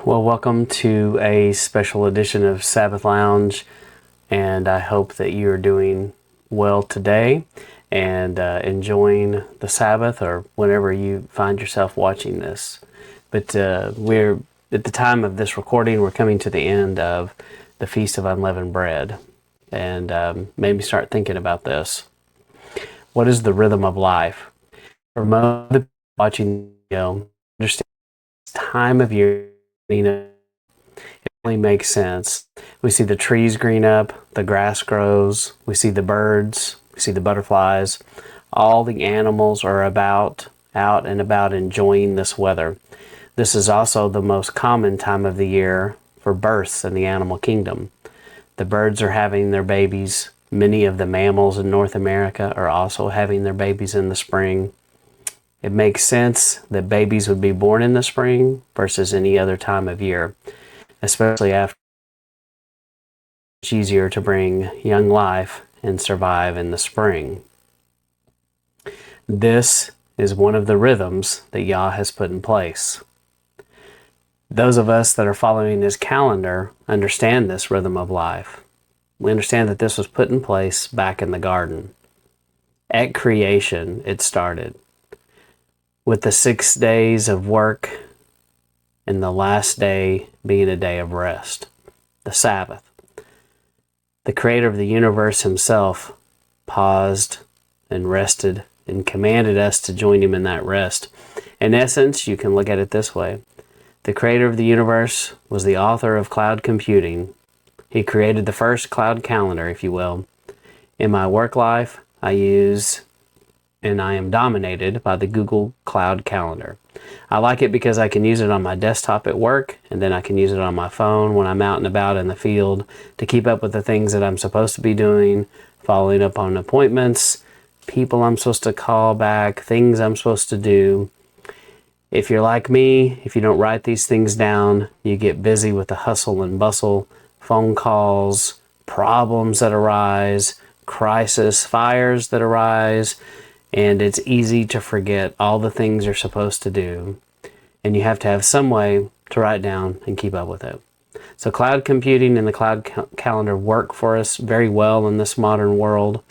Well, welcome to a special edition of Sabbath Lounge, and I hope that you are doing well today and enjoying the Sabbath or whenever you find yourself watching this. But we're at the time of this recording, we're coming to the end of the Feast of Unleavened Bread, and made me start thinking about this. What is the rhythm of life? For most of the people watching the video, understand this time of year. It really makes sense. We see the trees green up, the grass grows, we see the birds, we see the butterflies. All the animals are out and about enjoying this weather. This is also the most common time of the year for births in the animal kingdom. The birds are having their babies. Many of the mammals in North America are also having their babies in the spring. It makes sense that babies would be born in the spring versus any other time of year, especially after it's easier to bring young life and survive in the spring. This is one of the rhythms that Yah has put in place. Those of us that are following His calendar understand this rhythm of life. We understand that this was put in place back in the garden. At creation, it started with the 6 days of work and the last day being a day of rest, the Sabbath. The Creator of the universe Himself paused and rested and commanded us to join Him in that rest. In essence, you can look at it this way. The Creator of the universe was the author of cloud computing. He created the first cloud calendar, if you will. In my work life, I am dominated by the Google Cloud Calendar. I like it because I can use it on my desktop at work, and then I can use it on my phone when I'm out and about in the field to keep up with the things that I'm supposed to be doing, following up on appointments, people I'm supposed to call back, things I'm supposed to do. If you're like me, if you don't write these things down, you get busy with the hustle and bustle, phone calls, problems that arise, crisis, fires that arise, and it's easy to forget all the things you're supposed to do. And you have to have some way to write down and keep up with it. So cloud computing and the cloud calendar work for us very well in this modern world.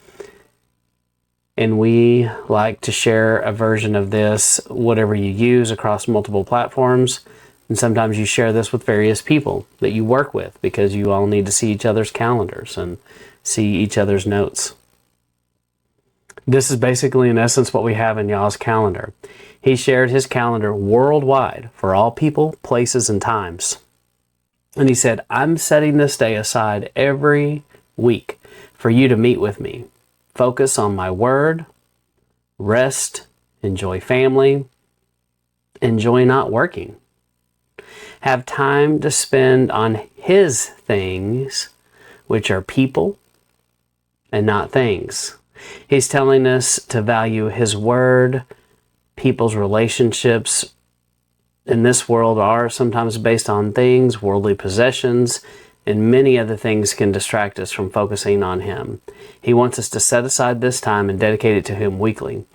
And we like to share a version of this, whatever you use, across multiple platforms. And sometimes you share this with various people that you work with because you all need to see each other's calendars and see each other's notes. This is basically, in essence, what we have in Yah's calendar. He shared His calendar worldwide for all people, places, and times. And He said, I'm setting this day aside every week for you to meet with me. Focus on my word, rest, enjoy family, enjoy not working. Have time to spend on His things, which are people and not things. He's telling us to value His word. People's relationships in this world are sometimes based on things, worldly possessions, and many other things can distract us from focusing on Him. He wants us to set aside this time and dedicate it to Him weekly.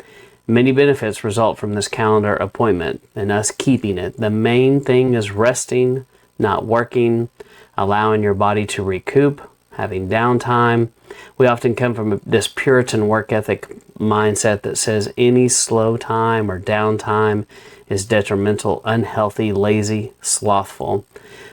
Many benefits result from this calendar appointment and us keeping it. The main thing is resting, not working, allowing your body to recoup, having downtime. We often come from this Puritan work ethic mindset that says any slow time or downtime is detrimental, unhealthy, lazy, slothful.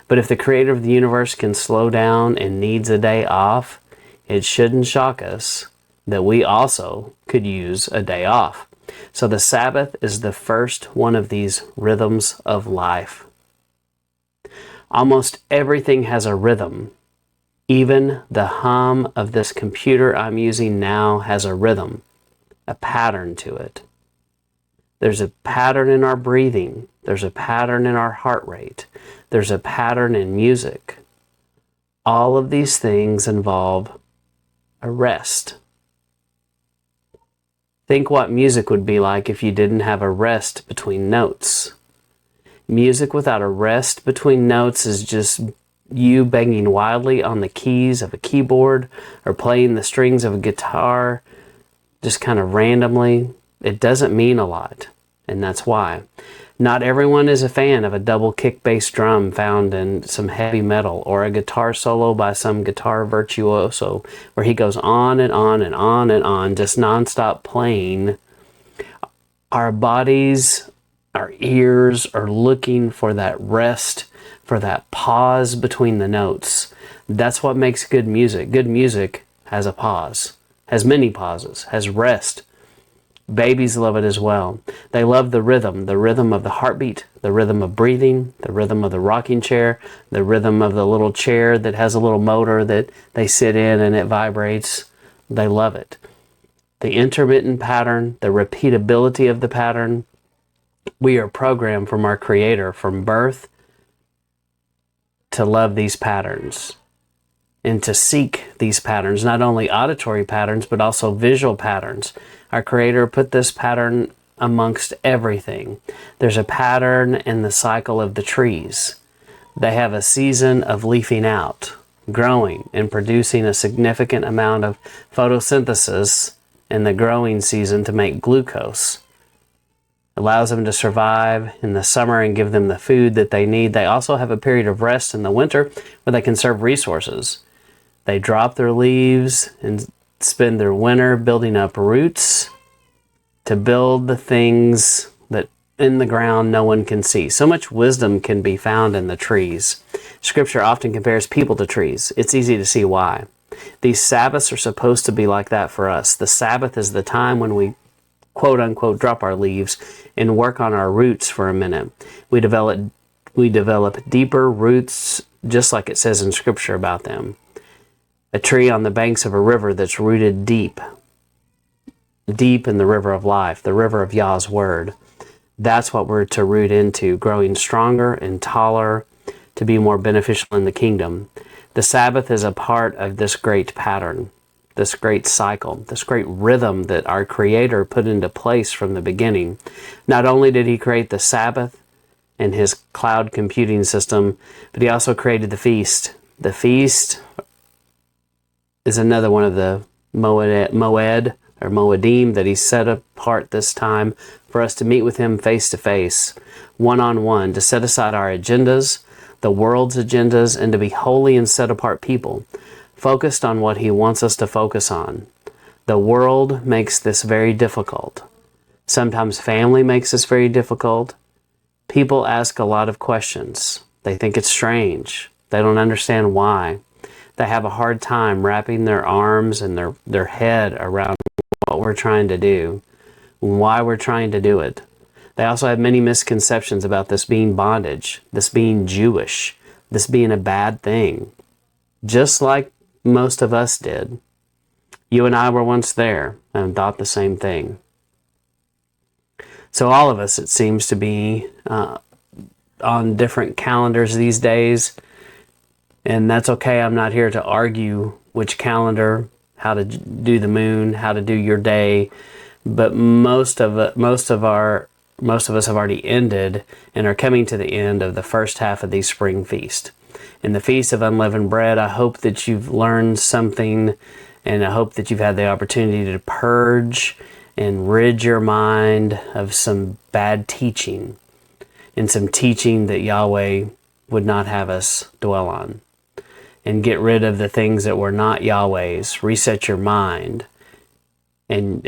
But if the Creator of the universe can slow down and needs a day off, it shouldn't shock us that we also could use a day off. So the Sabbath is the first one of these rhythms of life. Almost everything has a rhythm. Even the hum of this computer I'm using now has a rhythm, a pattern to it. There's a pattern in our breathing. There's a pattern in our heart rate. There's a pattern in music. All of these things involve a rest. Think what music would be like if you didn't have a rest between notes. Music without a rest between notes is just you banging wildly on the keys of a keyboard or playing the strings of a guitar just kind of randomly. It doesn't mean a lot, and that's why. Not everyone is a fan of a double kick bass drum found in some heavy metal, or a guitar solo by some guitar virtuoso where he goes on and on and on and on, just nonstop playing. Our bodies, our ears are looking for that rest, for that pause between the notes. That's what makes good music. Good music has a pause, has many pauses, has rest. Babies love it as well. They love the rhythm of the heartbeat, the rhythm of breathing, the rhythm of the rocking chair, the rhythm of the little chair that has a little motor that they sit in and it vibrates. They love it. The intermittent pattern, the repeatability of the pattern. We are programmed from our Creator from birth to love these patterns and to seek these patterns, not only auditory patterns, but also visual patterns. Our Creator put this pattern amongst everything. There's a pattern in the cycle of the trees. They have a season of leafing out, growing, and producing a significant amount of photosynthesis in the growing season to make glucose. Allows them to survive in the summer and give them the food that they need. They also have a period of rest in the winter where they conserve resources. They drop their leaves and spend their winter building up roots to build the things that in the ground no one can see. So much wisdom can be found in the trees. Scripture often compares people to trees. It's easy to see why. These Sabbaths are supposed to be like that for us. The Sabbath is the time when we quote unquote drop our leaves and work on our roots for a minute. We develop deeper roots, just like it says in Scripture about them. A tree on the banks of a river that's rooted deep in the river of life, the river of Yah's Word. That's what we're to root into, growing stronger and taller to be more beneficial in the kingdom. The Sabbath is a part of this great pattern, this great cycle, this great rhythm that our Creator put into place from the beginning. Not only did He create the Sabbath and His cloud computing system, but He also created the feast. The feast is another one of the moed or moedim that He set apart this time for us to meet with Him face to face, one-on-one, to set aside our agendas, the world's agendas, and to be holy and set apart people, focused on what He wants us to focus on. The world makes this very difficult. Sometimes family makes this very difficult. People ask a lot of questions. They think it's strange. They don't understand why. They have a hard time wrapping their arms and their head around what we're trying to do, why we're trying to do it. They also have many misconceptions about this being bondage, this being Jewish, this being a bad thing, just like most of us did. You and I were once there and thought the same thing. So all of us, it seems to be on different calendars these days. And that's okay. I'm not here to argue which calendar, how to do the moon, how to do your day. But most of us have already ended and are coming to the end of the first half of the spring feast. In the Feast of Unleavened Bread, I hope that you've learned something, and I hope that you've had the opportunity to purge and rid your mind of some bad teaching and some teaching that Yahweh would not have us dwell on. And get rid of the things that were not Yahweh's. Reset your mind and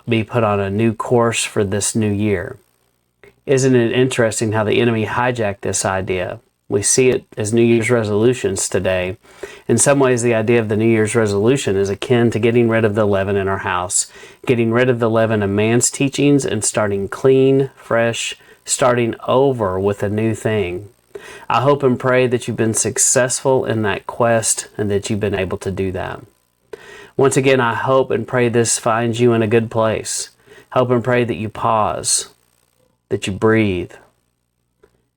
be put on a new course for this new year. Isn't it interesting how the enemy hijacked this idea? We see it as New Year's resolutions today. In some ways, the idea of the New Year's resolution is akin to getting rid of the leaven in our house, getting rid of the leaven of man's teachings and starting clean, fresh, starting over with a new thing. I hope and pray that you've been successful in that quest and that you've been able to do that. Once again, I hope and pray this finds you in a good place. Hope and pray that you pause, that you breathe,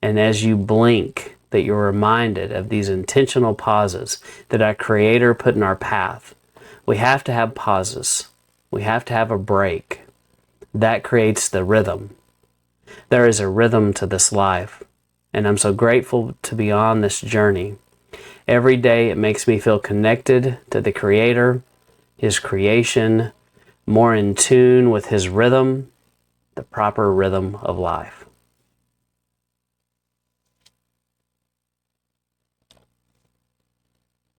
and as you blink, that you're reminded of these intentional pauses that our Creator put in our path. We have to have pauses. We have to have a break. That creates the rhythm. There is a rhythm to this life. And I'm so grateful to be on this journey. Every day it makes me feel connected to the Creator, His creation, more in tune with His rhythm, the proper rhythm of life.